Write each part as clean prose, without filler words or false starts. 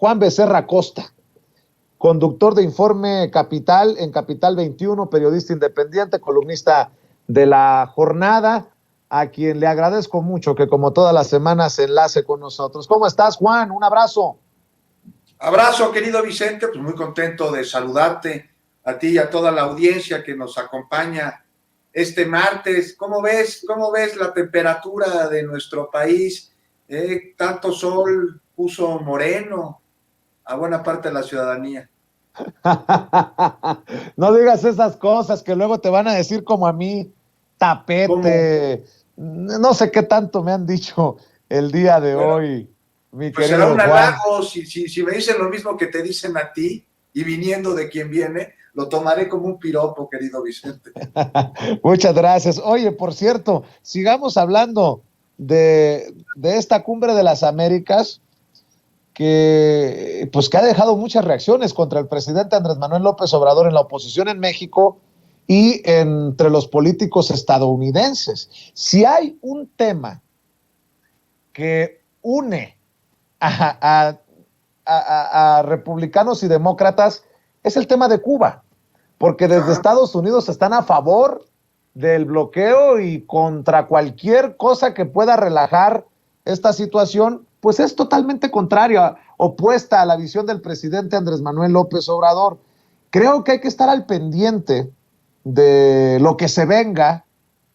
Juan Becerra Costa, conductor de Informe Capital en Capital 21, periodista independiente, columnista de La Jornada, a quien le agradezco mucho que como todas las semanas se enlace con nosotros. ¿Cómo estás, Juan? Un abrazo. Abrazo, querido Vicente, pues muy contento de saludarte a ti y a toda la audiencia que nos acompaña este martes. ¿Cómo ves la temperatura de nuestro país? Tanto sol puso moreno a buena parte de la ciudadanía. No digas esas cosas que luego te van a decir como a mí, tapete. ¿Cómo? No sé qué tanto me han dicho el día de hoy, mi pues querido será un Juan. halago, si me dicen lo mismo que te dicen a ti y viniendo de quien viene, lo tomaré como un piropo, querido Vicente. Muchas gracias. Oye, por cierto, sigamos hablando de esta cumbre de las Américas que ha dejado muchas reacciones contra el presidente Andrés Manuel López Obrador en la oposición en México y entre los políticos estadounidenses. Si hay un tema que une a republicanos y demócratas, es el tema de Cuba, porque desde Estados Unidos están a favor del bloqueo y contra cualquier cosa que pueda relajar esta situación, pues es totalmente contraria, opuesta a la visión del presidente Andrés Manuel López Obrador. Creo que hay que estar al pendiente de lo que se venga,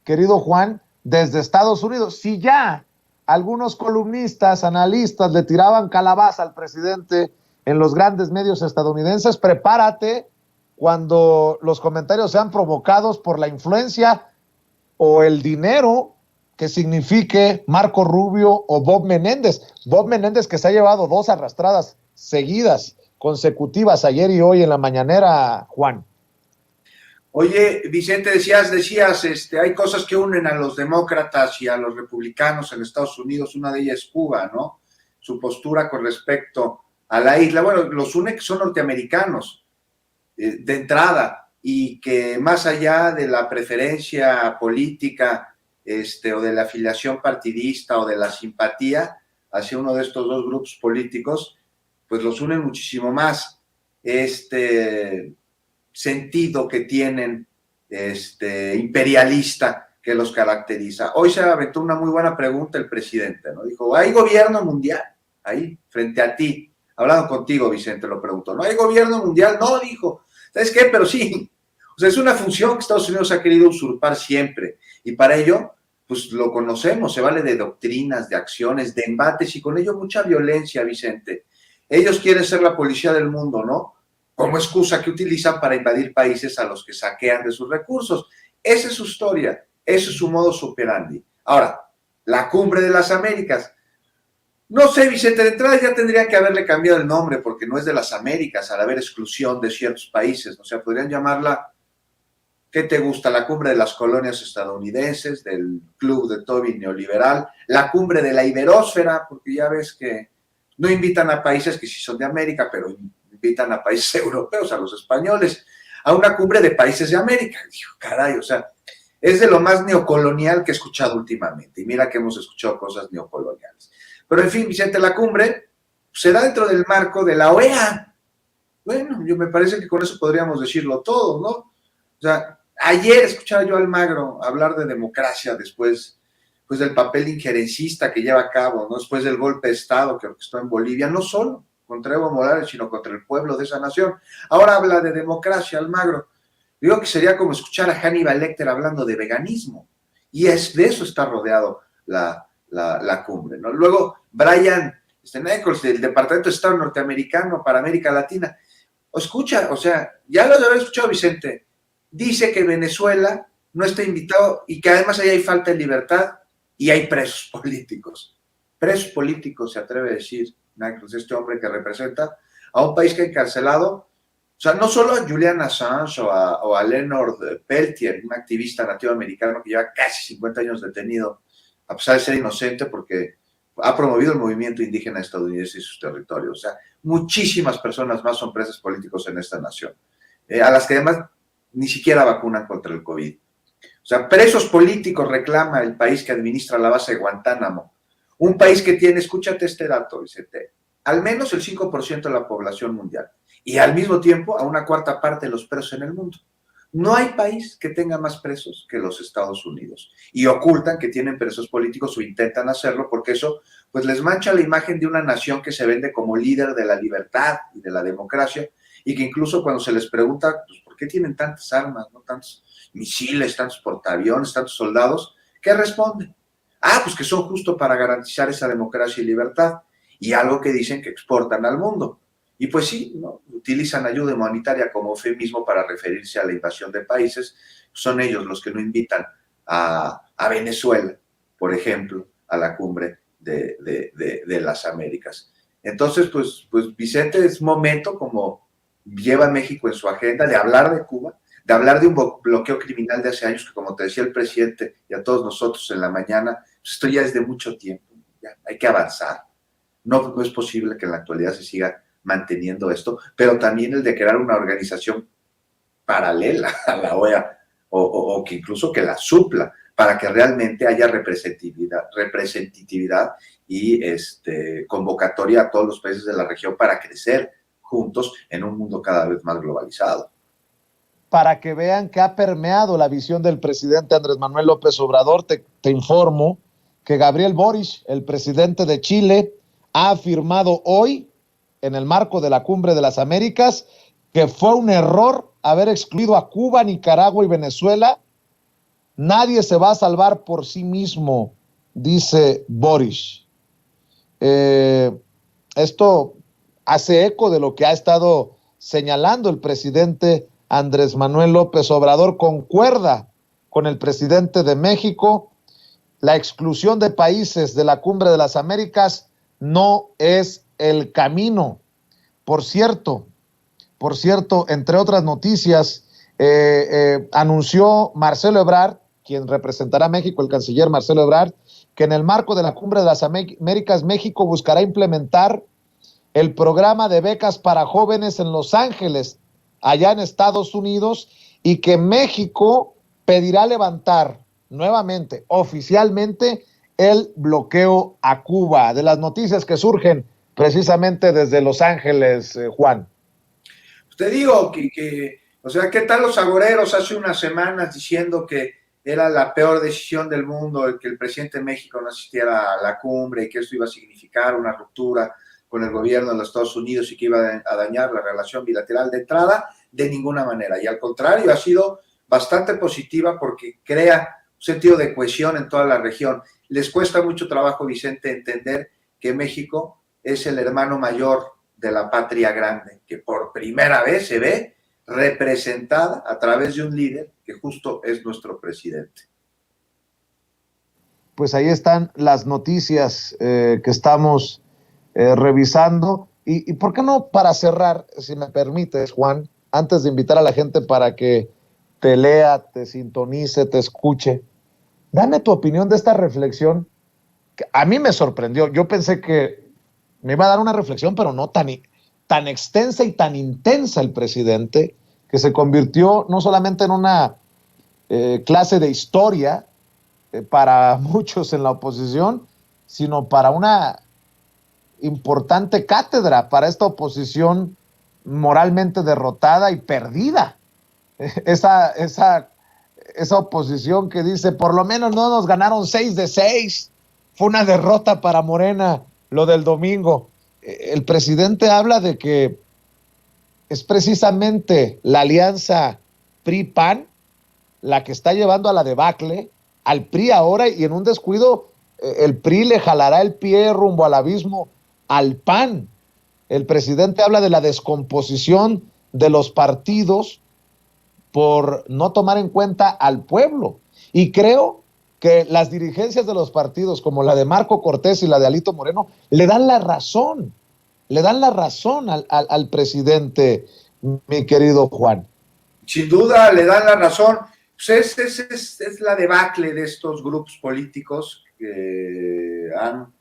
querido Juan, desde Estados Unidos. Si ya algunos columnistas, analistas le tiraban calabaza al presidente en los grandes medios estadounidenses, prepárate cuando los comentarios sean provocados por la influencia o el dinero que signifique Marco Rubio o Bob Menéndez. Bob Menéndez, que se ha llevado 2 arrastradas seguidas, consecutivas, ayer y hoy en la mañanera, Juan. Oye, Vicente, decías, hay cosas que unen a los demócratas y a los republicanos en Estados Unidos. Una de ellas es Cuba, ¿no? Su postura con respecto a la isla. Bueno, los une que son norteamericanos de entrada y que más allá de la preferencia política o de la afiliación partidista o de la simpatía hacia uno de estos dos grupos políticos, pues los unen muchísimo más sentido que tienen imperialista que los caracteriza. Hoy se aventó una muy buena pregunta el presidente, ¿no? Dijo, ¿hay gobierno mundial? Ahí, frente a ti, hablando contigo, Vicente, lo preguntó, ¿no hay gobierno mundial? No, dijo, ¿sabes qué? Pero sí, o sea, es una función que Estados Unidos ha querido usurpar siempre, y para ello, pues lo conocemos, se vale de doctrinas, de acciones, de embates, y con ello mucha violencia, Vicente. Ellos quieren ser la policía del mundo, ¿no? Como excusa que utilizan para invadir países a los que saquean de sus recursos. Esa es su historia, ese es su modus operandi. Ahora, la cumbre de las Américas. No sé, Vicente, de entrada ya tendría que haberle cambiado el nombre porque no es de las Américas al haber exclusión de ciertos países. O sea, podrían llamarla, ¿qué te gusta? La cumbre de las colonias estadounidenses, del club de Tobin neoliberal, la cumbre de la iberósfera, porque ya ves que no invitan a países que sí son de América, pero invitan a países europeos, a los españoles, a una cumbre de países de América. Digo, caray, o sea, es de lo más neocolonial que he escuchado últimamente. Y mira que hemos escuchado cosas neocoloniales. Pero en fin, Vicente, la cumbre será dentro del marco de la OEA. Bueno, yo me parece que con eso podríamos decirlo todo, ¿no? O sea, ayer escuchaba yo a Almagro hablar de democracia después pues, del papel injerencista que lleva a cabo, ¿no? Después del golpe de Estado que orquestó en Bolivia, no solo contra Evo Morales, sino contra el pueblo de esa nación. Ahora habla de democracia, Almagro. Digo que sería como escuchar a Hannibal Lecter hablando de veganismo. Y de eso está rodeado la cumbre, ¿no? Luego, Brian Nichols, del Departamento de Estado norteamericano para América Latina, escucha, o sea, ya lo debe haber escuchado Vicente, dice que Venezuela no está invitado y que además ahí hay falta de libertad y hay presos políticos. Presos políticos, se atreve a decir Nichols, este hombre que representa a un país que ha encarcelado, o sea, no solo a Julian Assange o a Leonard Peltier, un activista nativo americano que lleva casi 50 años detenido, a pesar de ser inocente porque ha promovido el movimiento indígena estadounidense y sus territorios. O sea, muchísimas personas más son presos políticos en esta nación, a las que además ni siquiera vacunan contra el COVID. O sea, presos políticos reclama el país que administra la base de Guantánamo. Un país que tiene, escúchate este dato, Vicente, al menos el 5% de la población mundial y al mismo tiempo a una cuarta parte de los presos en el mundo. No hay país que tenga más presos que los Estados Unidos y ocultan que tienen presos políticos o intentan hacerlo porque eso pues les mancha la imagen de una nación que se vende como líder de la libertad y de la democracia y que incluso cuando se les pregunta pues, ¿por qué tienen tantas armas, no tantos misiles, tantos portaaviones, tantos soldados? ¿Qué responden? Ah, pues que son justo para garantizar esa democracia y libertad y algo que dicen que exportan al mundo. Y pues sí, ¿no? Utilizan ayuda humanitaria como eufemismo para referirse a la invasión de países. Son ellos los que no invitan a Venezuela, por ejemplo, a la cumbre de las Américas. Entonces, pues Vicente, es momento, como lleva México en su agenda, de hablar de Cuba, de hablar de un bloqueo criminal de hace años, que como te decía el presidente y a todos nosotros en la mañana, pues esto ya es de mucho tiempo, ya hay que avanzar. No es posible que en la actualidad se siga manteniendo esto, pero también el de crear una organización paralela a la OEA o que incluso que la supla para que realmente haya representatividad y convocatoria a todos los países de la región para crecer juntos en un mundo cada vez más globalizado. Para que vean que ha permeado la visión del presidente Andrés Manuel López Obrador, te informo que Gabriel Boric, el presidente de Chile, ha afirmado hoy, en el marco de la Cumbre de las Américas, que fue un error haber excluido a Cuba, Nicaragua y Venezuela. Nadie se va a salvar por sí mismo, dice Boric. Esto hace eco de lo que ha estado señalando el presidente Andrés Manuel López Obrador. Concuerda con el presidente de México. La exclusión de países de la Cumbre de las Américas no es el camino. Por cierto, entre otras noticias, anunció Marcelo Ebrard, quien representará a México, el canciller Marcelo Ebrard, que en el marco de la Cumbre de las Américas, México buscará implementar el programa de becas para jóvenes en Los Ángeles, allá en Estados Unidos, y que México pedirá levantar nuevamente, oficialmente, el bloqueo a Cuba. De las noticias que surgen precisamente desde Los Ángeles, Juan. Te digo o sea, ¿qué tal los agoreros hace unas semanas diciendo que era la peor decisión del mundo el que el presidente de México no asistiera a la cumbre y que esto iba a significar una ruptura con el gobierno de los Estados Unidos y que iba a dañar la relación bilateral? De entrada, de ninguna manera. Y al contrario, ha sido bastante positiva porque crea un sentido de cohesión en toda la región. Les cuesta mucho trabajo, Vicente, entender que México es el hermano mayor de la patria grande, que por primera vez se ve representada a través de un líder que justo es nuestro presidente. Pues ahí están las noticias que estamos revisando. Y ¿por qué no, para cerrar, si me permites, Juan, antes de invitar a la gente para que te lea, te sintonice, te escuche, dame tu opinión de esta reflexión que a mí me sorprendió. Yo pensé que me iba a dar una reflexión, pero no tan extensa y tan intensa el presidente, que se convirtió no solamente en una clase de historia para muchos en la oposición, sino para una importante cátedra para esta oposición moralmente derrotada y perdida. Esa oposición que dice, por lo menos no nos ganaron 6 de 6, fue una derrota para Morena lo del domingo. El presidente habla de que es precisamente la alianza PRI-PAN la que está llevando a la debacle al PRI ahora, y en un descuido el PRI le jalará el pie rumbo al abismo al PAN. El presidente habla de la descomposición de los partidos por no tomar en cuenta al pueblo. Y creo que las dirigencias de los partidos, como la de Marco Cortés y la de Alito Moreno, le dan la razón al presidente, mi querido Juan. Sin duda le dan la razón. Pues es la debacle de estos grupos políticos que han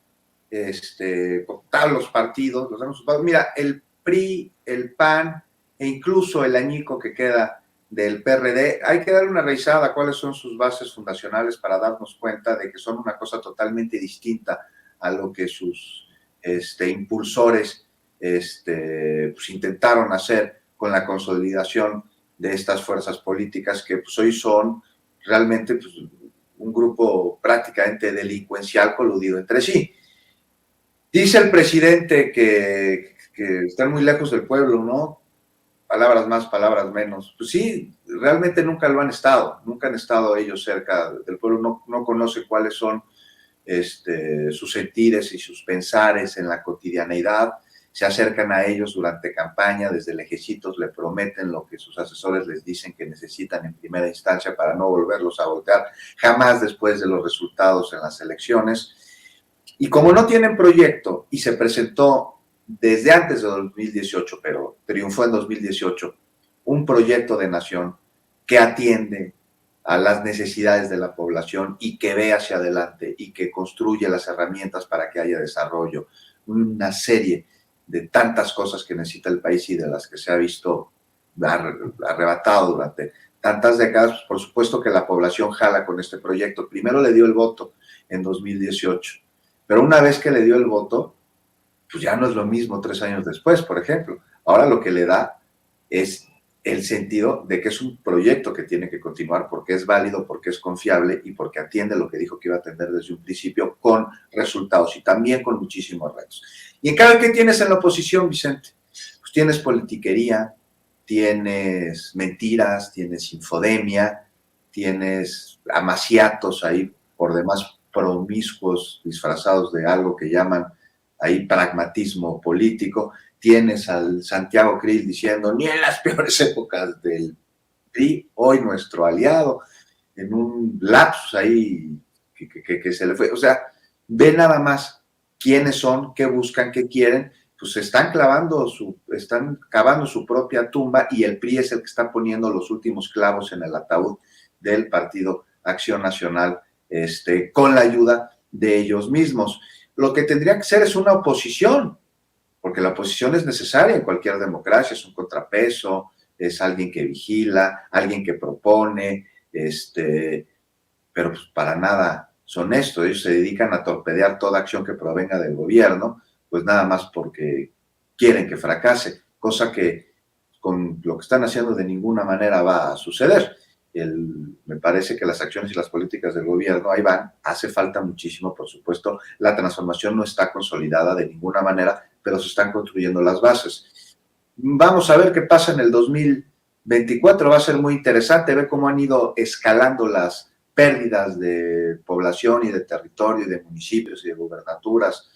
cooptado los partidos. Mira, el PRI, el PAN e incluso el añico que queda del PRD, hay que darle una revisada a cuáles son sus bases fundacionales para darnos cuenta de que son una cosa totalmente distinta a lo que sus impulsores pues intentaron hacer con la consolidación de estas fuerzas políticas que pues, hoy son realmente pues, un grupo prácticamente delincuencial coludido entre sí. Dice el presidente que están muy lejos del pueblo, ¿no? Palabras más, palabras menos. Pues sí, realmente nunca lo han estado, nunca han estado ellos cerca del pueblo, no conocen cuáles son sus sentires y sus pensares en la cotidianeidad, se acercan a ellos durante campaña, desde lejecitos le prometen lo que sus asesores les dicen que necesitan en primera instancia para no volverlos a voltear, jamás después de los resultados en las elecciones. Y como no tienen proyecto y se presentó desde antes de 2018, pero triunfó en 2018, un proyecto de nación que atiende a las necesidades de la población y que ve hacia adelante y que construye las herramientas para que haya desarrollo, una serie de tantas cosas que necesita el país y de las que se ha visto arrebatado durante tantas décadas. Por supuesto que la población jala con este proyecto. Primero le dio el voto en 2018, pero una vez que le dio el voto, pues ya no es lo mismo 3 años después, por ejemplo. Ahora lo que le da es el sentido de que es un proyecto que tiene que continuar porque es válido, porque es confiable y porque atiende lo que dijo que iba a atender desde un principio con resultados y también con muchísimos retos. Y en cada que tienes en la oposición, Vicente, pues tienes politiquería, tienes mentiras, tienes infodemia, tienes amaciatos ahí por demás promiscuos disfrazados de algo que llaman ahí pragmatismo político. Tienes al Santiago Krill diciendo, ni en las peores épocas del PRI, hoy nuestro aliado, en un lapsus ahí que se le fue. O sea, ve nada más quiénes son, qué buscan, qué quieren, pues están cavando su propia tumba y el PRI es el que está poniendo los últimos clavos en el ataúd del Partido Acción Nacional, con la ayuda de ellos mismos. Lo que tendría que ser es una oposición, porque la oposición es necesaria en cualquier democracia, es un contrapeso, es alguien que vigila, alguien que propone, pero pues para nada son esto. Ellos se dedican a torpedear toda acción que provenga del gobierno, pues nada más porque quieren que fracase, cosa que con lo que están haciendo de ninguna manera va a suceder. Me parece que las acciones y las políticas del gobierno ahí van, hace falta muchísimo, por supuesto, la transformación no está consolidada de ninguna manera, pero se están construyendo las bases. Vamos a ver qué pasa en el 2024, va a ser muy interesante ver cómo han ido escalando las pérdidas de población y de territorio y de municipios y de gubernaturas.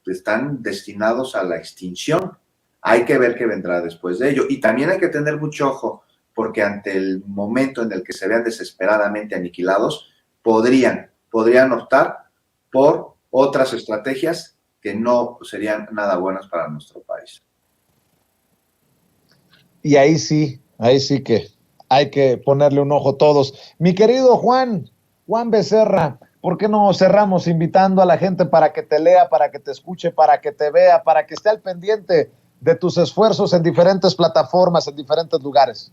Están destinados a la extinción. Hay que ver qué vendrá después de ello. Y también hay que tener mucho ojo, porque ante el momento en el que se vean desesperadamente aniquilados, podrían optar por otras estrategias que no serían nada buenas para nuestro país. Y ahí sí que hay que ponerle un ojo todos. Mi querido Juan Becerra, ¿por qué no cerramos invitando a la gente para que te lea, para que te escuche, para que te vea, para que esté al pendiente de tus esfuerzos en diferentes plataformas, en diferentes lugares?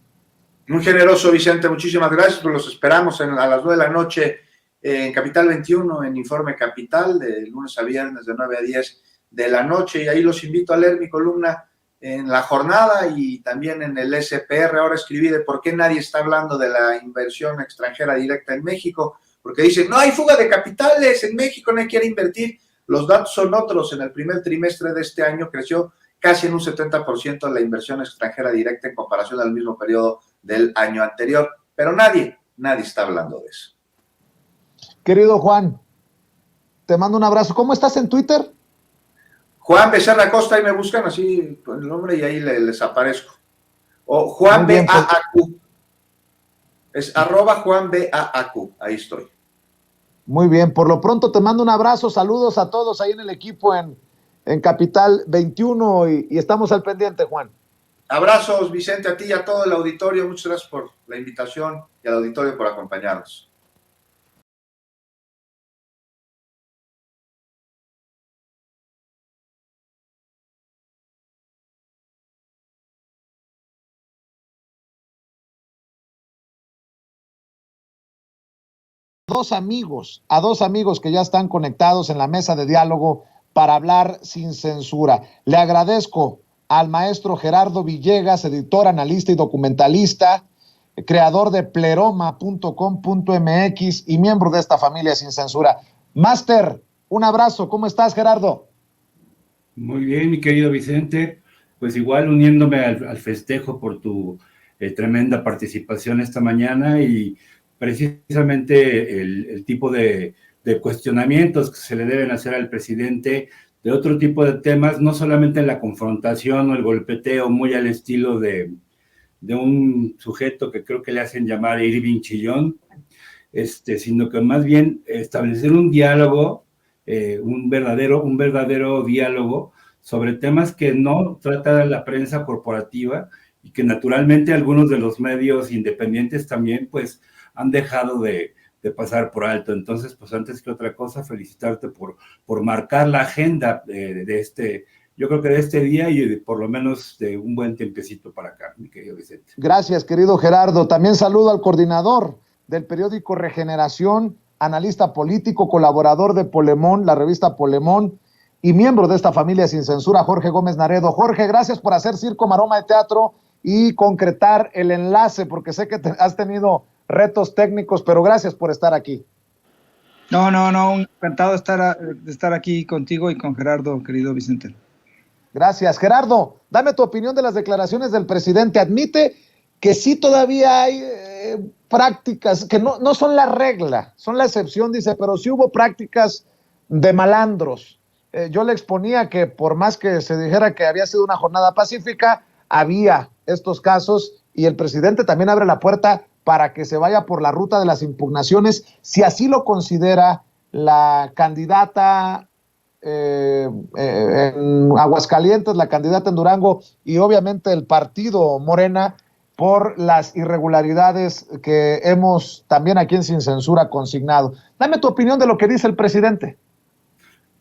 Muy generoso, Vicente, muchísimas gracias. Pues los esperamos a las 9 de la noche en Capital 21, en Informe Capital, de lunes a viernes de 9 a 10 de la noche. Y ahí los invito a leer mi columna en La Jornada y también en el SPR. Ahora escribí de por qué nadie está hablando de la inversión extranjera directa en México, porque dicen, no hay fuga de capitales en México, nadie quiere invertir. Los datos son otros. En el primer trimestre de este año creció casi en un 70% la inversión extranjera directa en comparación al mismo periodo del año anterior, pero nadie está hablando de eso. Querido Juan, te mando un abrazo. ¿Cómo estás en Twitter? Juan Becerra Costa, ahí me buscan así con el nombre y ahí les aparezco. O Juan BAAQ. Es @Juan BAAQ, ahí estoy. Muy bien, por lo pronto te mando un abrazo, saludos a todos ahí en el equipo en Capital 21 y estamos al pendiente, Juan. Abrazos, Vicente, a ti y a todo el auditorio. Muchas gracias por la invitación y al auditorio por acompañarnos. A dos amigos que ya están conectados en la mesa de diálogo para hablar sin censura. Le agradezco al maestro Gerardo Villegas, editor, analista y documentalista, creador de pleroma.com.mx y miembro de esta familia sin censura. Máster, un abrazo. ¿Cómo estás, Gerardo? Muy bien, mi querido Vicente. Pues igual uniéndome al festejo por tu tremenda participación esta mañana y precisamente el tipo de cuestionamientos que se le deben hacer al presidente de otro tipo de temas, no solamente la confrontación o el golpeteo muy al estilo de un sujeto que creo que le hacen llamar Irving Chillón, sino que más bien establecer un diálogo, un verdadero diálogo sobre temas que no trata la prensa corporativa y que naturalmente algunos de los medios independientes también pues han dejado de pasar por alto. Entonces, pues antes que otra cosa, felicitarte por marcar la agenda yo creo que de este día y por lo menos de un buen tiempecito para acá, mi querido Vicente. Gracias, querido Gerardo. También saludo al coordinador del periódico Regeneración, analista político, colaborador de Polemón, la revista Polemón, y miembro de esta familia sin censura, Jorge Gómez Naredo. Jorge, gracias por hacer circo, maroma de teatro y concretar el enlace, porque sé que has tenido retos técnicos, pero gracias por estar aquí. No, encantado de estar aquí contigo y con Gerardo, querido Vicente. Gracias. Gerardo, dame tu opinión de las declaraciones del presidente. Admite que sí todavía hay prácticas que no son la regla, son la excepción, dice, pero sí hubo prácticas de malandros. Yo le exponía que por más que se dijera que había sido una jornada pacífica, había estos casos y el presidente también abre la puerta para que se vaya por la ruta de las impugnaciones, si así lo considera la candidata en Aguascalientes, la candidata en Durango y obviamente el partido Morena por las irregularidades que hemos también aquí en Sin Censura consignado. Dame tu opinión de lo que dice el presidente.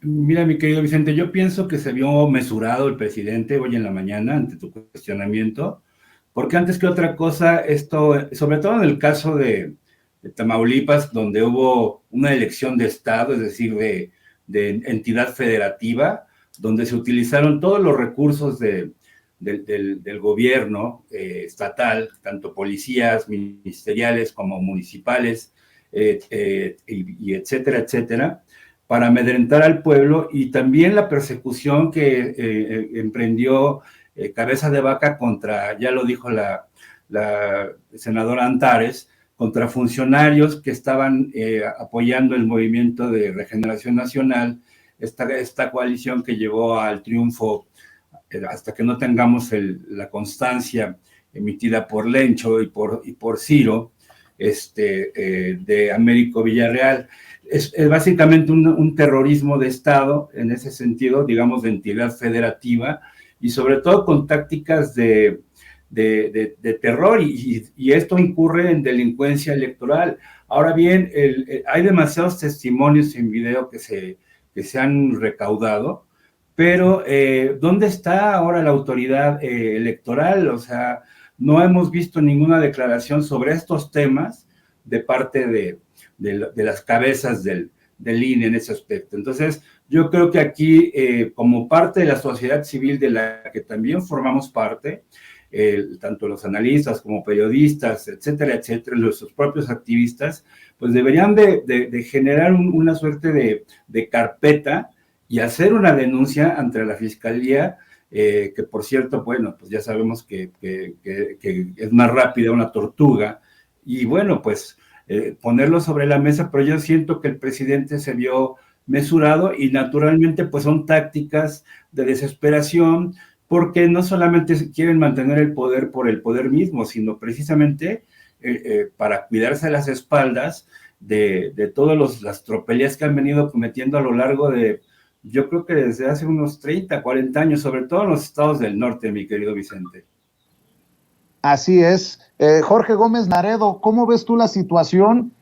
Mira, mi querido Vicente, yo pienso que se vio mesurado el presidente hoy en la mañana ante tu cuestionamiento, porque antes que otra cosa, esto, sobre todo en el caso de Tamaulipas, donde hubo una elección de Estado, es decir, de entidad federativa, donde se utilizaron todos los recursos del gobierno estatal, tanto policías, ministeriales como municipales, y etcétera, etcétera, para amedrentar al pueblo, y también la persecución que emprendió Cabeza de Vaca contra, ya lo dijo la senadora Antares, contra funcionarios que estaban apoyando el movimiento de Regeneración Nacional, esta coalición que llevó al triunfo hasta que no tengamos la constancia emitida por Lencho y por Ciro, de Américo Villarreal. Es básicamente un terrorismo de Estado, en ese sentido, digamos, de entidad federativa, y sobre todo con tácticas de terror, y esto incurre en delincuencia electoral. Ahora bien, hay demasiados testimonios en video que se han recaudado, pero ¿dónde está ahora la autoridad electoral? O sea, no hemos visto ninguna declaración sobre estos temas de parte de las cabezas del INE en ese aspecto. Entonces, yo creo que aquí, como parte de la sociedad civil de la que también formamos parte, tanto los analistas como periodistas, etcétera, etcétera, nuestros propios activistas, pues deberían de generar una suerte de carpeta y hacer una denuncia ante la Fiscalía, que por cierto, bueno, pues ya sabemos que es más rápida una tortuga, y bueno, pues ponerlo sobre la mesa, pero yo siento que el presidente se vio mesurado y naturalmente pues son tácticas de desesperación, porque no solamente quieren mantener el poder por el poder mismo, sino precisamente para cuidarse las espaldas de todas las tropelías que han venido cometiendo a lo largo de, yo creo que desde hace unos 30, 40 años, sobre todo en los estados del norte, mi querido Vicente. Así es. Jorge Gómez Naredo, ¿cómo ves tú la situación?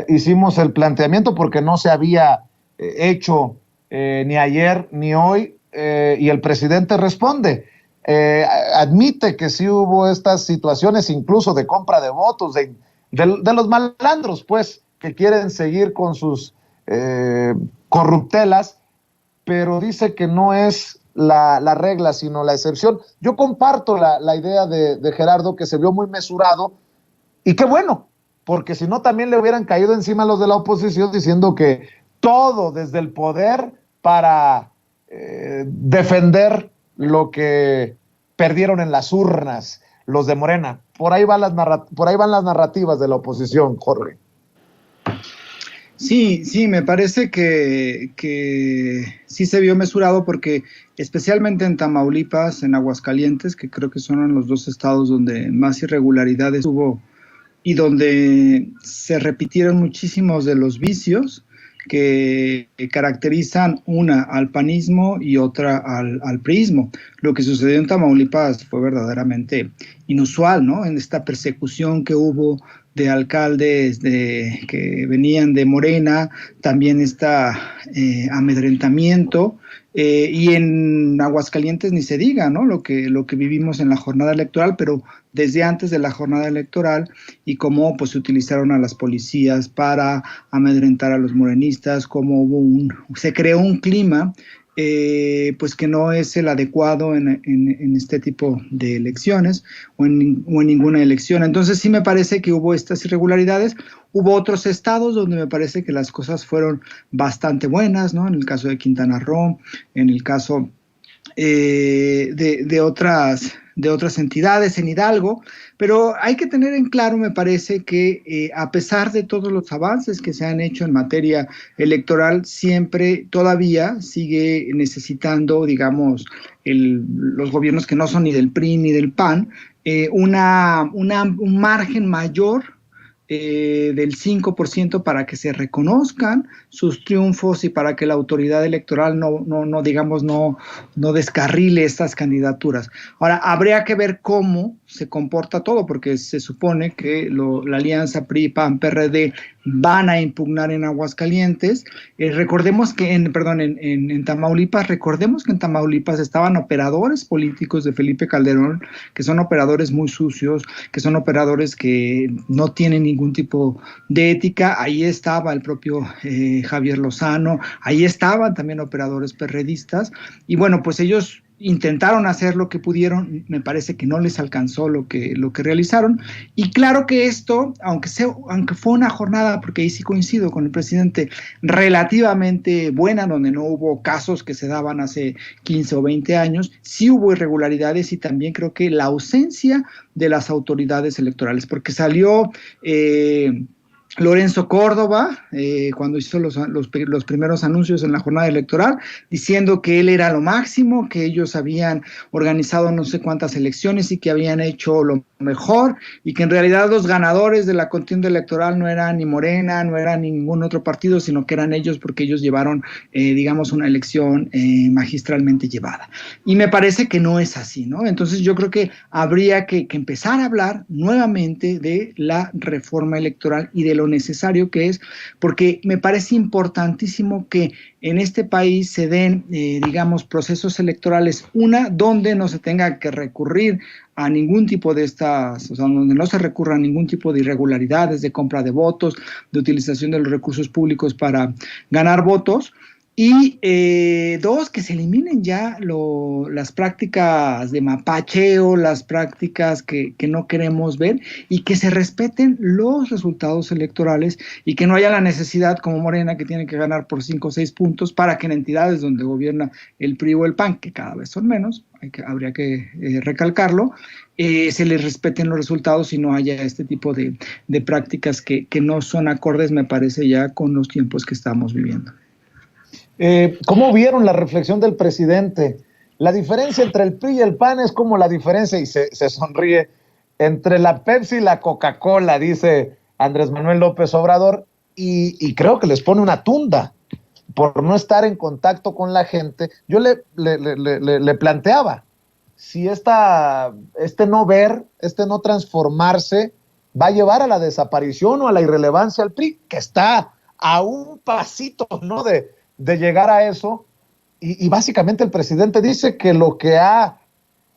Hicimos el planteamiento porque no se había hecho ni ayer ni hoy, y el presidente responde. Admite que sí hubo estas situaciones incluso de compra de votos, de los malandros, pues, que quieren seguir con sus corruptelas, pero dice que no es la regla, sino la excepción. Yo comparto la idea de Gerardo, que se vio muy mesurado, y qué bueno, porque si no también le hubieran caído encima a los de la oposición diciendo que todo desde el poder para defender lo que perdieron en las urnas los de Morena. Por ahí van las narrativas de la oposición, Jorge. Sí, me parece que sí se vio mesurado porque especialmente en Tamaulipas, en Aguascalientes, que creo que son los dos estados donde más irregularidades hubo y donde se repitieron muchísimos de los vicios que caracterizan una al panismo y otra al priismo. Lo que sucedió en Tamaulipas fue verdaderamente inusual, ¿no? En esta persecución que hubo de alcaldes que venían de Morena, también amedrentamiento, y en Aguascalientes ni se diga, ¿no? Lo que vivimos en la jornada electoral, pero desde antes de la jornada electoral, y cómo pues se utilizaron a las policías para amedrentar a los morenistas, cómo se creó un clima pues que no es el adecuado en este tipo de elecciones o en ninguna elección. Entonces sí me parece que hubo estas irregularidades. Hubo otros estados donde me parece que las cosas fueron bastante buenas, ¿no? En el caso de Quintana Roo, en el caso de otras entidades, en Hidalgo, pero hay que tener en claro, me parece, que a pesar de todos los avances que se han hecho en materia electoral, siempre todavía sigue necesitando, digamos, los gobiernos que no son ni del PRI ni del PAN, un margen mayor del 5% para que se reconozcan sus triunfos y para que la autoridad electoral no descarrile estas candidaturas. Ahora, habría que ver cómo se comporta todo, porque se supone que la alianza PRI, PAN, PRD van a impugnar en Aguascalientes. Recordemos que en Tamaulipas, estaban operadores políticos de Felipe Calderón, que son operadores muy sucios, que son operadores que no tienen ningún tipo de ética. Ahí estaba el propio Javier Lozano, ahí estaban también operadores perredistas, y bueno, pues ellos intentaron hacer lo que pudieron, me parece que no les alcanzó lo que realizaron, y claro que esto, aunque fue una jornada, porque ahí sí coincido con el presidente, relativamente buena, donde no hubo casos que se daban hace 15 o 20 años, sí hubo irregularidades, y también creo que la ausencia de las autoridades electorales, porque salió Lorenzo Córdoba, cuando hizo los primeros anuncios en la jornada electoral, diciendo que él era lo máximo, que ellos habían organizado no sé cuántas elecciones y que habían hecho lo mejor, y que en realidad los ganadores de la contienda electoral no eran ni Morena, no eran ningún otro partido, sino que eran ellos, porque ellos llevaron, digamos, una elección magistralmente llevada. Y me parece que no es así, ¿no? Entonces yo creo que habría que empezar a hablar nuevamente de la reforma electoral y de lo necesario que es, porque me parece importantísimo que en este país se den, digamos, procesos electorales, donde no se tenga que recurrir a ningún tipo de donde no se recurra a ningún tipo de irregularidades, de compra de votos, de utilización de los recursos públicos para ganar votos. Y dos, que se eliminen ya las prácticas de mapacheo, las prácticas que no queremos ver, y que se respeten los resultados electorales, y que no haya la necesidad, como Morena, que tiene que ganar por 5 o 6 puntos para que en entidades donde gobierna el PRI o el PAN, que cada vez son menos, habría que recalcarlo, se les respeten los resultados y no haya este tipo de prácticas que no son acordes, me parece, ya con los tiempos que estamos viviendo. ¿Cómo vieron la reflexión del presidente? La diferencia entre el PRI y el PAN es como la diferencia, y se sonríe, entre la Pepsi y la Coca-Cola, dice Andrés Manuel López Obrador, y creo que les pone una tunda por no estar en contacto con la gente. Yo le planteaba, si este no ver, este no transformarse, va a llevar a la desaparición o a la irrelevancia al PRI, que está a un pasito, ¿no?, de llegar a eso, y básicamente el presidente dice que lo que ha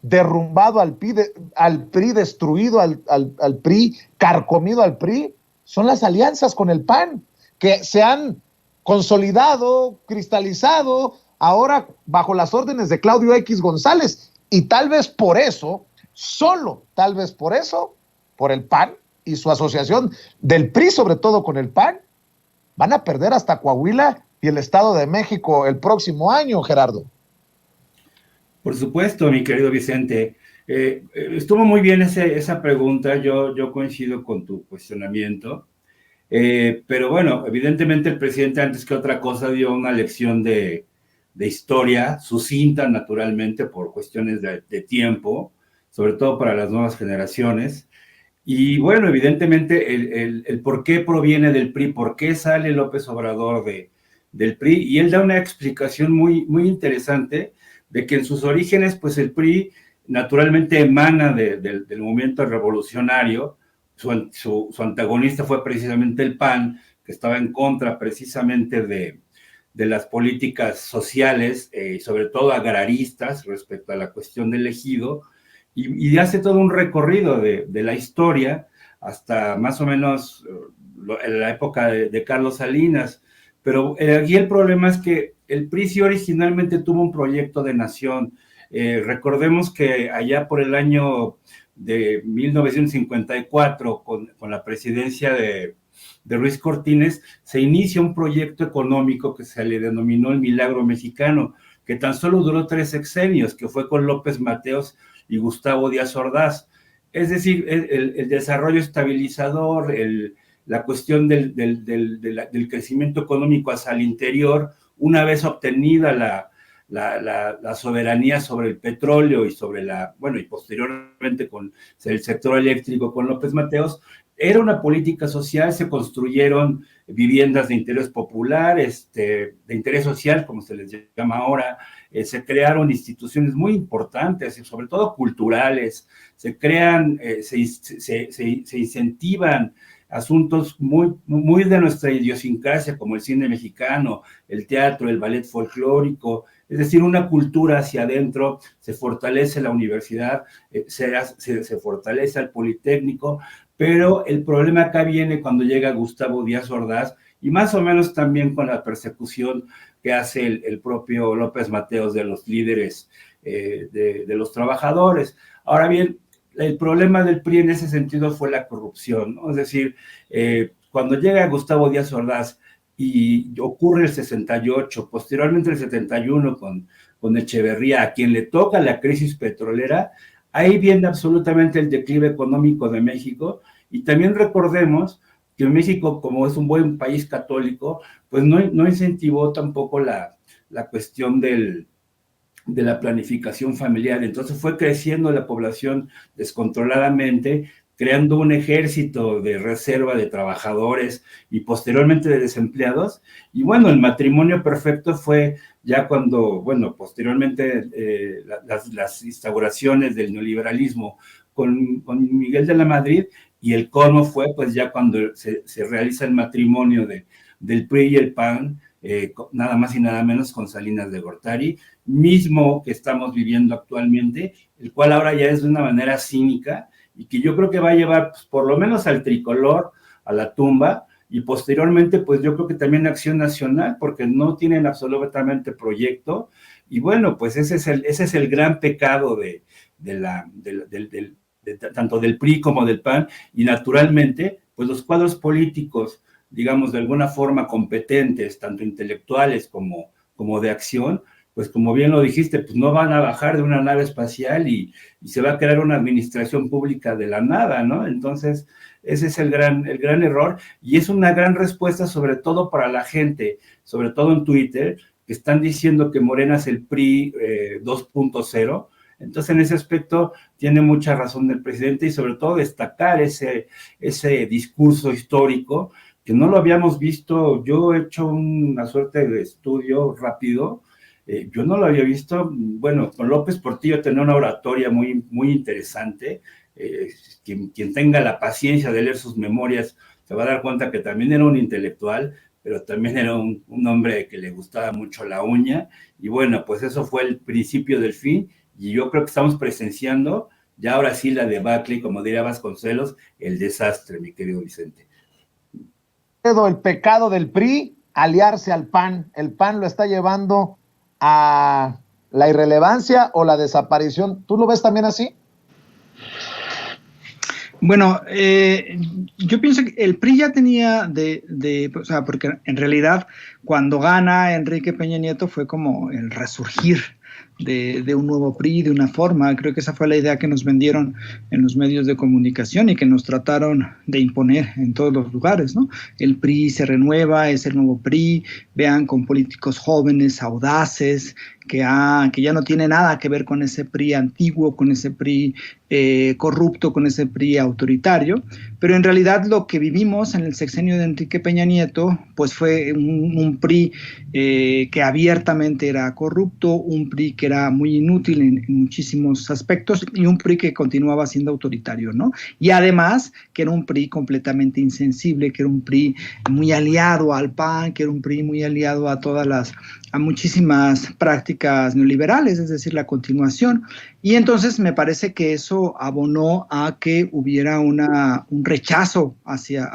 derrumbado al PRI, destruido al PRI, carcomido al PRI, son las alianzas con el PAN, que se han consolidado, cristalizado ahora bajo las órdenes de Claudio X González. Y tal vez por eso, solo tal vez por eso, por el PAN y su asociación del PRI, sobre todo con el PAN, van a perder hasta Coahuila y el Estado de México el próximo año, Gerardo. Por supuesto, mi querido Vicente. Estuvo muy bien esa pregunta, yo coincido con tu cuestionamiento, pero bueno, evidentemente el presidente antes que otra cosa dio una lección de historia, sucinta naturalmente por cuestiones de tiempo, sobre todo para las nuevas generaciones, y bueno, evidentemente el por qué proviene del PRI, por qué sale López Obrador del PRI, y él da una explicación muy, muy interesante de que en sus orígenes, pues el PRI naturalmente emana del movimiento revolucionario, su antagonista fue precisamente el PAN, que estaba en contra precisamente de las políticas sociales, sobre todo agraristas, respecto a la cuestión del ejido, y hace todo un recorrido de la historia hasta más o menos en la época de Carlos Salinas. Pero aquí el problema es que el PRI sí originalmente tuvo un proyecto de nación. Recordemos que allá por el año de 1954, con la presidencia de Ruiz Cortines, se inicia un proyecto económico que se le denominó el Milagro Mexicano, que tan solo duró 3 sexenios, que fue con López Mateos y Gustavo Díaz Ordaz. Es decir, el desarrollo estabilizador, la cuestión del crecimiento económico hacia el interior, una vez obtenida la soberanía sobre el petróleo y sobre y posteriormente con el sector eléctrico con López Mateos, era una política social, se construyeron viviendas de interés popular, de interés social, como se les llama ahora, se crearon instituciones muy importantes, sobre todo culturales, se crean, se incentivan asuntos muy, muy de nuestra idiosincrasia, como el cine mexicano, el teatro, el ballet folclórico, es decir, una cultura hacia adentro, se fortalece la universidad, se fortalece el Politécnico, pero el problema acá viene cuando llega Gustavo Díaz Ordaz y más o menos también con la persecución que hace el propio López Mateos de los líderes de los trabajadores. Ahora bien, el problema del PRI en ese sentido fue la corrupción, ¿no? Es decir, cuando llega Gustavo Díaz Ordaz y ocurre el 68, posteriormente el 71 con Echeverría, a quien le toca la crisis petrolera, ahí viene absolutamente el declive económico de México, y también recordemos que México, como es un buen país católico, pues no incentivó tampoco la cuestión de la planificación familiar. Entonces fue creciendo la población descontroladamente, creando un ejército de reserva de trabajadores y posteriormente de desempleados. Y bueno, el matrimonio perfecto fue ya cuando, posteriormente las instauraciones del neoliberalismo con Miguel de la Madrid, y el colmo fue pues ya cuando se realiza el matrimonio del PRI y el PAN, nada más y nada menos con Salinas de Gortari, mismo que estamos viviendo actualmente, el cual ahora ya es de una manera cínica y que yo creo que va a llevar pues, por lo menos al tricolor a la tumba, y posteriormente pues yo creo que también Acción Nacional, porque no tienen absolutamente proyecto, y bueno, pues ese es el gran pecado tanto del PRI como del PAN, y naturalmente pues los cuadros políticos, digamos de alguna forma competentes, tanto intelectuales como de acción, pues como bien lo dijiste, pues no van a bajar de una nave espacial y se va a crear una administración pública de la nada, ¿no? Entonces, ese es el gran error, y es una gran respuesta sobre todo para la gente, sobre todo en Twitter, que están diciendo que Morena es el PRI 2.0, entonces en ese aspecto tiene mucha razón el presidente, y sobre todo destacar ese discurso histórico, que no lo habíamos visto. Yo he hecho una suerte de estudio rápido, yo no lo había visto. Bueno, con López Portillo tenía una oratoria muy, muy interesante. Quien tenga la paciencia de leer sus memorias se va a dar cuenta que también era un intelectual, pero también era un hombre que le gustaba mucho la uña, y bueno, pues eso fue el principio del fin, y yo creo que estamos presenciando ya ahora sí la debacle, como diría Vasconcelos, el desastre, mi querido Vicente. El pecado del PRI, aliarse al PAN. El PAN lo está llevando a la irrelevancia o la desaparición. ¿Tú lo ves también así? Bueno, yo pienso que el PRI ya tenía o sea, porque en realidad cuando gana Enrique Peña Nieto fue como el resurgir de un nuevo PRI, de una forma. Creo que esa fue la idea que nos vendieron en los medios de comunicación y que nos trataron de imponer en todos los lugares, ¿no? El PRI se renueva, es el nuevo PRI, vean, con políticos jóvenes, audaces, que ya no tiene nada que ver con ese PRI antiguo, con ese PRI corrupto, con ese PRI autoritario, pero en realidad lo que vivimos en el sexenio de Enrique Peña Nieto, pues fue un PRI que abiertamente era corrupto, un PRI que era muy inútil en muchísimos aspectos y un PRI que continuaba siendo autoritario, ¿no? Y además que era un PRI completamente insensible, que era un PRI muy aliado al PAN, que era un PRI muy aliado a muchísimas prácticas neoliberales, es decir, la continuación. Y entonces me parece que eso abonó a que hubiera un rechazo hacia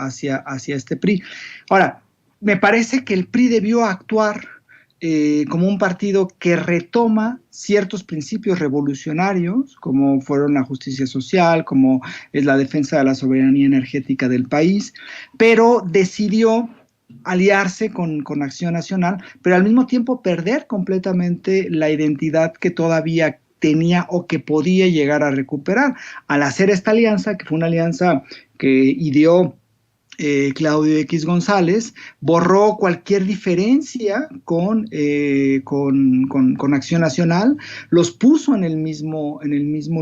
este PRI. Ahora, me parece que el PRI debió actuar como un partido que retoma ciertos principios revolucionarios, como fueron la justicia social, como es la defensa de la soberanía energética del país, pero decidió aliarse con Acción Nacional, pero al mismo tiempo perder completamente la identidad que todavía tenía o que podía llegar a recuperar. Al hacer esta alianza, que fue una alianza que ideó Claudio X González, borró cualquier diferencia con Acción Nacional, los puso en el mismo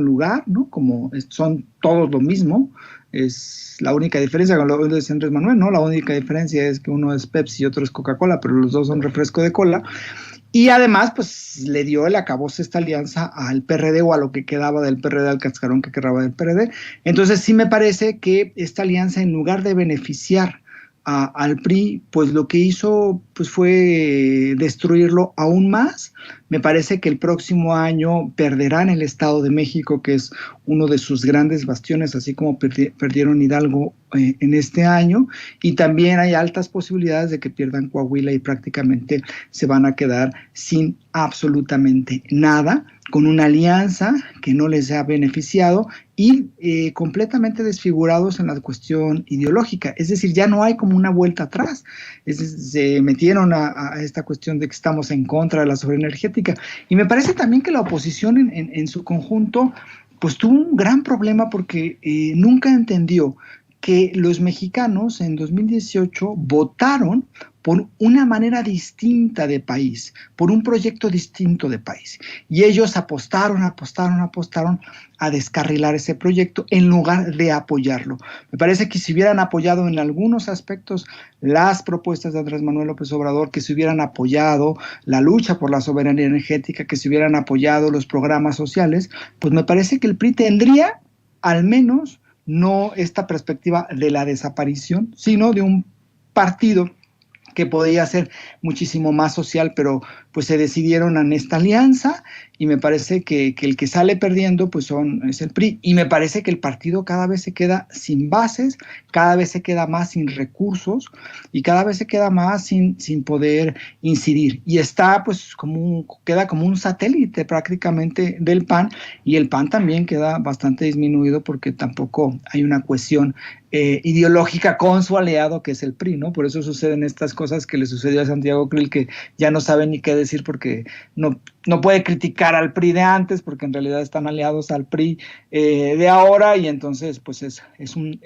lugar, ¿no? Como son todos lo mismo. Es la única diferencia con lo que dice Andrés Manuel, ¿no? La única diferencia es que uno es Pepsi y otro es Coca-Cola, pero los dos son refresco de cola. Y además, pues, le dio el acabose esta alianza al PRD o a lo que quedaba del PRD, al cascarón que quedaba del PRD. Entonces, sí me parece que esta alianza, en lugar de beneficiar al PRI, pues lo que hizo pues fue destruirlo aún más. Me parece que el próximo año perderán el Estado de México, que es uno de sus grandes bastiones, así como perdieron Hidalgo en este año, y también hay altas posibilidades de que pierdan Coahuila y prácticamente se van a quedar sin absolutamente nada, con una alianza que no les ha beneficiado y completamente desfigurados en la cuestión ideológica. Es decir, ya no hay como una vuelta atrás. Se metieron a esta cuestión de que estamos en contra de la soberanía energética. Y me parece también que la oposición en su conjunto pues tuvo un gran problema porque nunca entendió que los mexicanos en 2018 votaron por una manera distinta de país, por un proyecto distinto de país. Y ellos apostaron a descarrilar ese proyecto en lugar de apoyarlo. Me parece que si hubieran apoyado en algunos aspectos las propuestas de Andrés Manuel López Obrador, que se hubieran apoyado la lucha por la soberanía energética, que se hubieran apoyado los programas sociales, pues me parece que el PRI tendría al menos no esta perspectiva de la desaparición, sino de un partido que podía ser muchísimo más social, pero pues se decidieron en esta alianza y me parece que el que sale perdiendo pues es el PRI, y me parece que el partido cada vez se queda sin bases, cada vez se queda más sin recursos y cada vez se queda más sin poder incidir, y está pues queda como un satélite prácticamente del PAN, y el PAN también queda bastante disminuido porque tampoco hay una cohesión ideológica con su aliado que es el PRI, ¿no? Por eso suceden estas cosas que le sucedió a Santiago Krill, que ya no sabe ni qué decir porque no puede criticar al PRI de antes porque en realidad están aliados al PRI de ahora, y entonces pues es un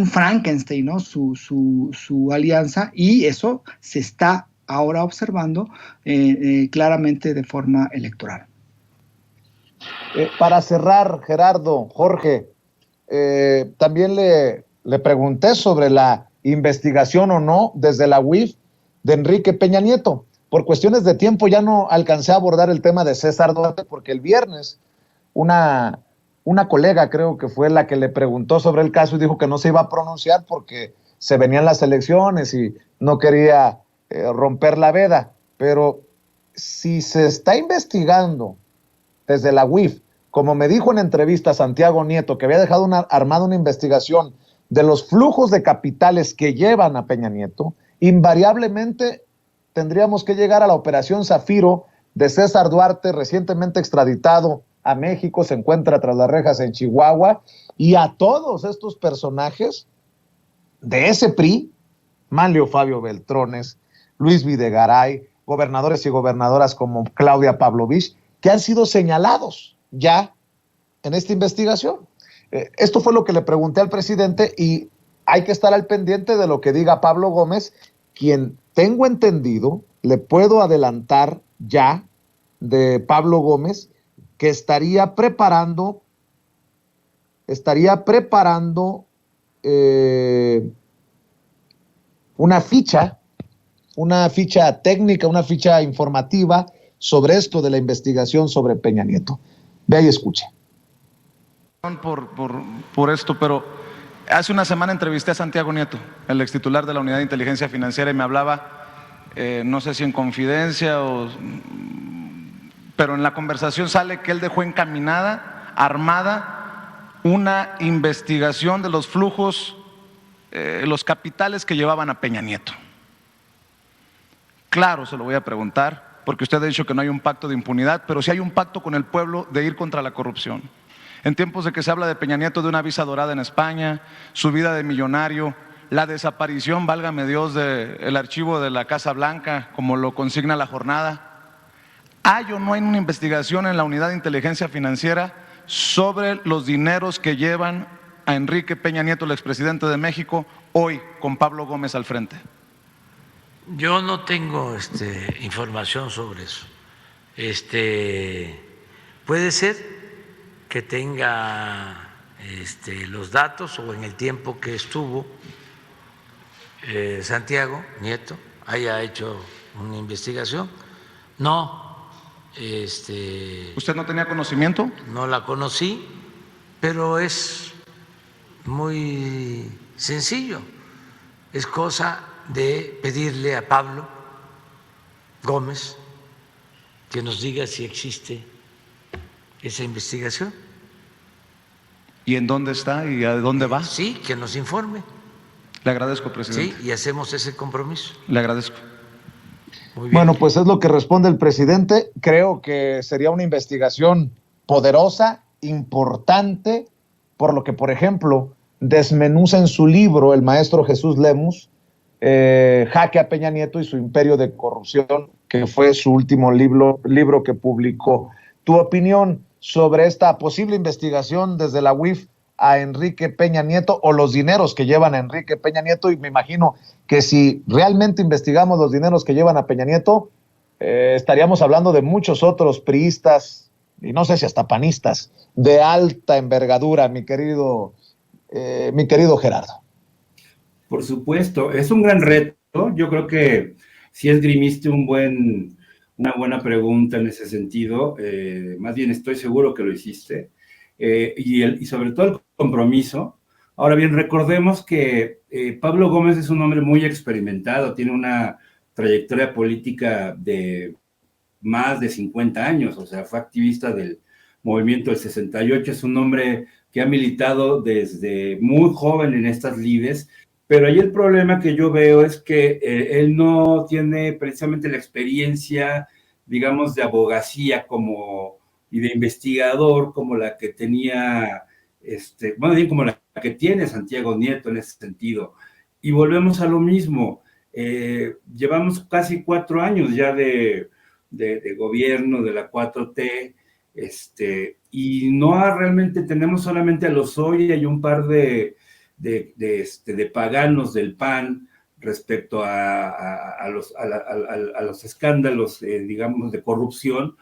Frankenstein, ¿no? Su alianza, y eso se está ahora observando claramente de forma electoral. Para cerrar, Gerardo, Jorge, también le pregunté sobre la investigación o no desde la UIF de Enrique Peña Nieto. Por cuestiones de tiempo ya no alcancé a abordar el tema de César Duarte, porque el viernes una colega, creo que fue la que le preguntó sobre el caso y dijo que no se iba a pronunciar porque se venían las elecciones y no quería romper la veda. Pero si se está investigando desde la UIF, como me dijo en entrevista Santiago Nieto, que había dejado armada una investigación de los flujos de capitales que llevan a Peña Nieto, invariablemente tendríamos que llegar a la operación Zafiro de César Duarte, recientemente extraditado a México, se encuentra tras las rejas en Chihuahua, y a todos estos personajes de ese PRI, Manlio Fabio Beltrones, Luis Videgaray, gobernadores y gobernadoras como Claudia Pavlovich, que han sido señalados ya en esta investigación. Esto fue lo que le pregunté al presidente y hay que estar al pendiente de lo que diga Pablo Gómez, quien tengo entendido, le puedo adelantar ya de Pablo Gómez, que estaría preparando una ficha técnica, una ficha informativa sobre esto de la investigación sobre Peña Nieto. Ve y escuche. Por esto, pero hace una semana entrevisté a Santiago Nieto, el ex titular de la Unidad de Inteligencia Financiera, y me hablaba, no sé si en confidencia pero en la conversación sale que él dejó encaminada, armada, una investigación de los flujos, los capitales que llevaban a Peña Nieto. Claro, se lo voy a preguntar, porque usted ha dicho que no hay un pacto de impunidad, pero sí hay un pacto con el pueblo de ir contra la corrupción. En tiempos de que se habla de Peña Nieto, de una visa dorada en España, su vida de millonario, la desaparición, válgame Dios, del archivo de la Casa Blanca, como lo consigna La Jornada. ¿Hay o no hay una investigación en la Unidad de Inteligencia Financiera sobre los dineros que llevan a Enrique Peña Nieto, el expresidente de México, hoy con Pablo Gómez al frente? Yo no tengo información sobre eso. Puede ser que tenga los datos o en el tiempo que estuvo Santiago Nieto haya hecho una investigación. No. ¿Usted no tenía conocimiento? No la conocí, pero es muy sencillo. Es cosa de pedirle a Pablo Gómez que nos diga si existe esa investigación. ¿Y en dónde está y a dónde va? Sí, que nos informe. Le agradezco, presidente. Sí, y hacemos ese compromiso. Le agradezco. Muy bien. Bueno, pues es lo que responde el presidente. Creo que sería una investigación poderosa, importante, por lo que, por ejemplo, desmenuza en su libro el maestro Jesús Lemus, Jaque a Peña Nieto y su imperio de corrupción, que fue su último libro que publicó. Tu opinión sobre esta posible investigación desde la UIF a Enrique Peña Nieto, o los dineros que llevan a Enrique Peña Nieto, y me imagino que si realmente investigamos los dineros que llevan a Peña Nieto, estaríamos hablando de muchos otros priistas, y no sé si hasta panistas, de alta envergadura, mi querido Gerardo. Por supuesto, es un gran reto. Yo creo que si esgrimiste una buena pregunta en ese sentido, más bien estoy seguro que lo hiciste, y sobre todo el compromiso. Ahora bien, recordemos que Pablo Gómez es un hombre muy experimentado, tiene una trayectoria política de más de 50 años, o sea, fue activista del movimiento del 68, es un hombre que ha militado desde muy joven en estas lides, pero ahí el problema que yo veo es que él no tiene precisamente la experiencia, digamos, de abogacía y de investigador como la que tenía, bien como la que tiene Santiago Nieto en ese sentido. Y volvemos a lo mismo, llevamos casi 4 años ya de gobierno de la 4T, y no realmente tenemos solamente a Lozoya y un par de paganos del PAN respecto a los escándalos, digamos, de corrupción,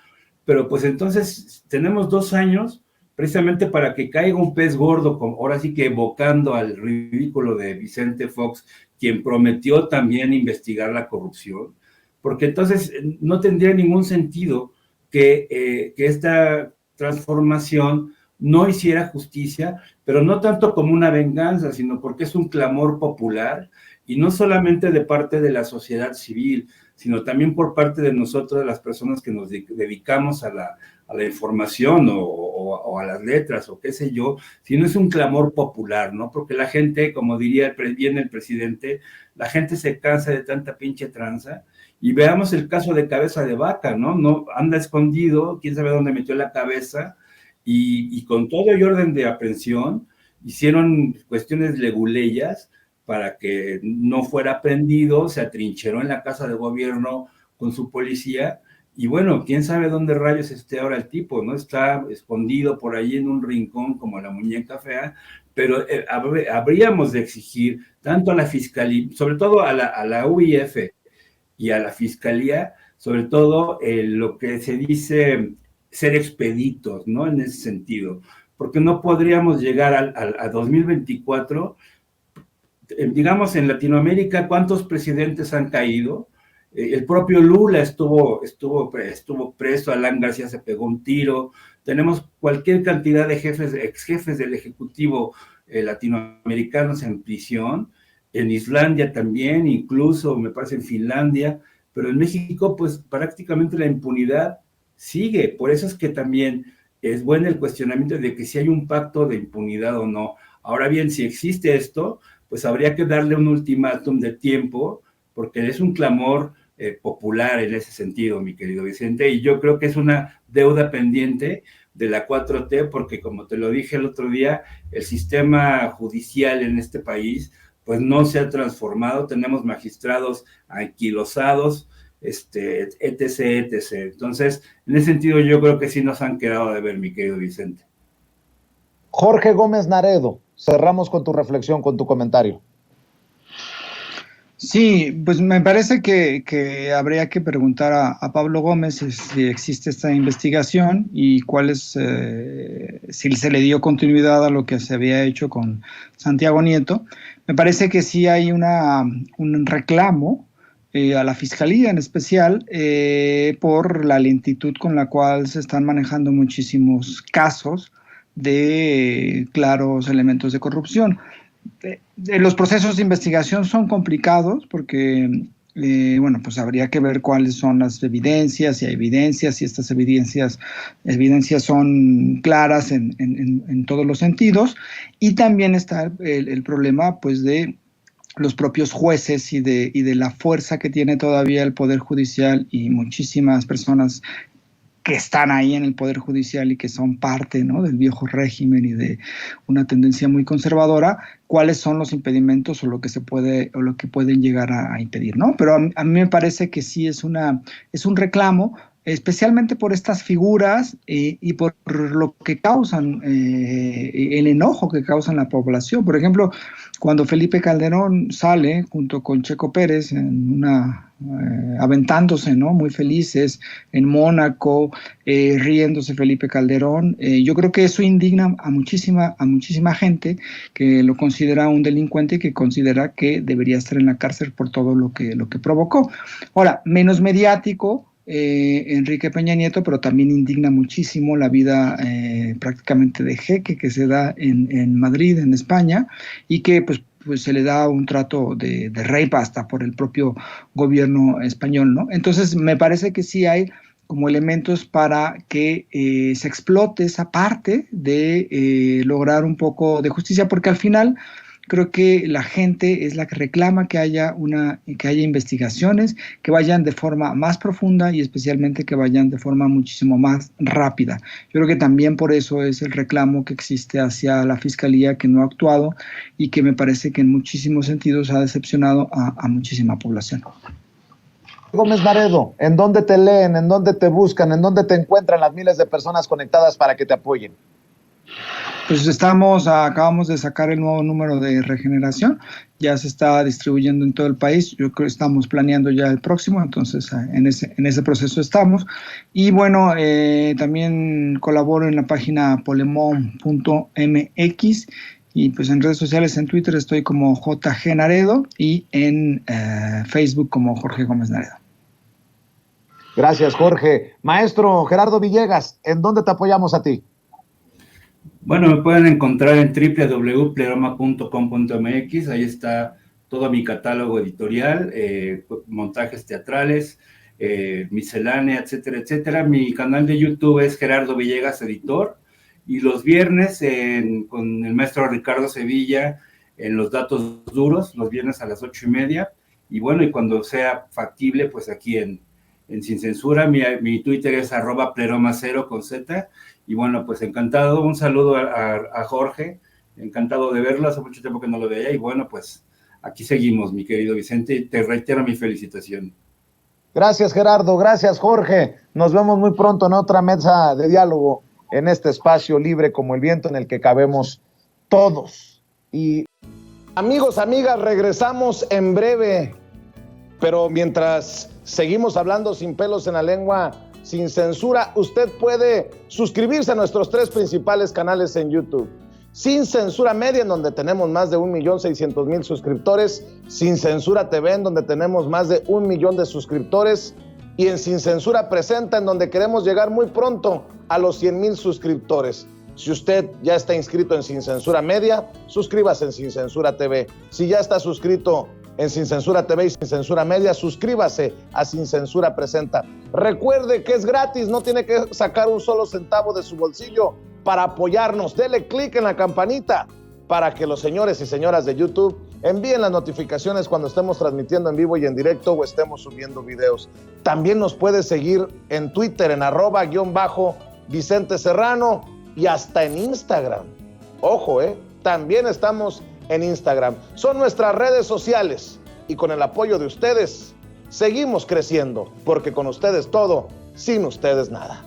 pero pues entonces tenemos 2 años precisamente para que caiga un pez gordo, ahora sí que evocando al ridículo de Vicente Fox, quien prometió también investigar la corrupción, porque entonces no tendría ningún sentido que esta transformación no hiciera justicia, pero no tanto como una venganza, sino porque es un clamor popular, y no solamente de parte de la sociedad civil, sino también por parte de nosotros, las personas que nos dedicamos a la información o a las letras, o qué sé yo, sino es un clamor popular, ¿no? Porque la gente, como diría bien el presidente, la gente se cansa de tanta pinche tranza, Y veamos el caso de Cabeza de Vaca, ¿no? No anda escondido, quién sabe dónde metió la cabeza, y con todo y orden de aprehensión, hicieron cuestiones leguleyas para que no fuera prendido, se atrincheró en la casa de gobierno con su policía, y bueno, quién sabe dónde rayos esté ahora el tipo, ¿no? Está escondido por ahí en un rincón como la muñeca fea, pero habríamos de exigir tanto a la fiscalía, sobre todo a la UIF y a la fiscalía, sobre todo lo que se dice ser expeditos, ¿no? En ese sentido, porque no podríamos llegar a 2024, digamos, en Latinoamérica, ¿cuántos presidentes han caído? El propio Lula estuvo preso, Alan García se pegó un tiro, tenemos cualquier cantidad de ex jefes del Ejecutivo latinoamericanos en prisión, en Islandia también, incluso me parece en Finlandia, pero en México pues prácticamente la impunidad sigue, por eso es que también es bueno el cuestionamiento de que si hay un pacto de impunidad o no. Ahora bien, si existe esto, pues habría que darle un ultimátum de tiempo, porque es un clamor popular en ese sentido, mi querido Vicente, y yo creo que es una deuda pendiente de la 4T, porque como te lo dije el otro día, el sistema judicial en este país pues no se ha transformado, tenemos magistrados anquilosados, etc, etc. Entonces, en ese sentido yo creo que sí nos han quedado de ver, mi querido Vicente. Jorge Gómez Naredo, cerramos con tu reflexión, con tu comentario. Sí, pues me parece que habría que preguntar a Pablo Gómez si existe esta investigación y si se le dio continuidad a lo que se había hecho con Santiago Nieto. Me parece que sí hay un reclamo a la Fiscalía en especial por la lentitud con la cual se están manejando muchísimos casos de claros elementos de corrupción. Los procesos de investigación son complicados porque, bueno, pues habría que ver cuáles son las evidencias, si hay evidencias, si estas evidencias son claras en todos los sentidos. Y también está el problema, pues, de los propios jueces y de la fuerza que tiene todavía el Poder Judicial y muchísimas personas que están ahí en el Poder Judicial y que son parte, ¿no?, del viejo régimen y de una tendencia muy conservadora, cuáles son los impedimentos o lo que pueden llegar a impedir, ¿no? Pero a mí me parece que sí es un reclamo, especialmente por estas figuras y por lo que causan, el enojo que causan la población. Por ejemplo, cuando Felipe Calderón sale junto con Checo Pérez aventándose, ¿no?, muy felices en Mónaco, riéndose Felipe Calderón, yo creo que eso indigna a muchísima gente que lo considera un delincuente y que considera que debería estar en la cárcel por todo lo que provocó. Ahora, menos mediático Enrique Peña Nieto, pero también indigna muchísimo la vida prácticamente de jeque que se da en Madrid, en España, y que pues se le da un trato de rey hasta por el propio gobierno español, ¿no? Entonces me parece que sí hay como elementos para que se explote esa parte de lograr un poco de justicia, porque al final creo que la gente es la que reclama que haya investigaciones que vayan de forma más profunda y especialmente que vayan de forma muchísimo más rápida. Yo creo que también por eso es el reclamo que existe hacia la Fiscalía, que no ha actuado y que me parece que en muchísimos sentidos ha decepcionado a muchísima población. Gómez Naredo, ¿en dónde te leen, en dónde te buscan, en dónde te encuentran las miles de personas conectadas para que te apoyen? Pues acabamos de sacar el nuevo número de Regeneración, ya se está distribuyendo en todo el país, yo creo que estamos planeando ya el próximo, entonces en ese proceso estamos. Y bueno, también colaboro en la página polemon.mx y pues en redes sociales, en Twitter estoy como JG Naredo y en Facebook como Jorge Gómez Naredo. Gracias, Jorge. Maestro Gerardo Villegas, ¿en dónde te apoyamos a ti? Bueno, me pueden encontrar en www.pleroma.com.mx, ahí está todo mi catálogo editorial, montajes teatrales, miscelánea, etcétera, etcétera. Mi canal de YouTube es Gerardo Villegas Editor, y los viernes con el maestro Ricardo Sevilla en Los Datos Duros, los viernes a las 8:30, y bueno, y cuando sea factible, pues aquí en Sin Censura, mi Twitter es @pleroma0 con Z, y bueno, pues encantado, un saludo a Jorge, encantado de verlo, hace mucho tiempo que no lo veía, y bueno, pues aquí seguimos, mi querido Vicente, y te reitero mi felicitación. Gracias, Gerardo, gracias, Jorge. Nos vemos muy pronto en otra mesa de diálogo en este espacio libre como el viento en el que cabemos todos. Y amigos, amigas, regresamos en breve, pero mientras seguimos hablando sin pelos en la lengua, sin censura, usted puede suscribirse a nuestros 3 principales canales en YouTube. Sin Censura Media, en donde tenemos más de 1.600.000 suscriptores, Sin Censura TV, en donde tenemos más de 1 millón de suscriptores, y en Sin Censura Presenta, en donde queremos llegar muy pronto a los 100,000 suscriptores. Si usted ya está inscrito en Sin Censura Media, suscríbase en Sin Censura TV. Si ya está suscrito en Sin Censura TV y Sin Censura Media, suscríbase a Sin Censura Presenta. Recuerde que es gratis, no tiene que sacar un solo centavo de su bolsillo para apoyarnos. Dele clic en la campanita para que los señores y señoras de YouTube envíen las notificaciones cuando estemos transmitiendo en vivo y en directo o estemos subiendo videos. También nos puede seguir en Twitter en @Vicente Serrano y hasta en Instagram. Ojo, también estamos en Instagram. Son nuestras redes sociales y con el apoyo de ustedes seguimos creciendo, porque con ustedes todo, sin ustedes nada.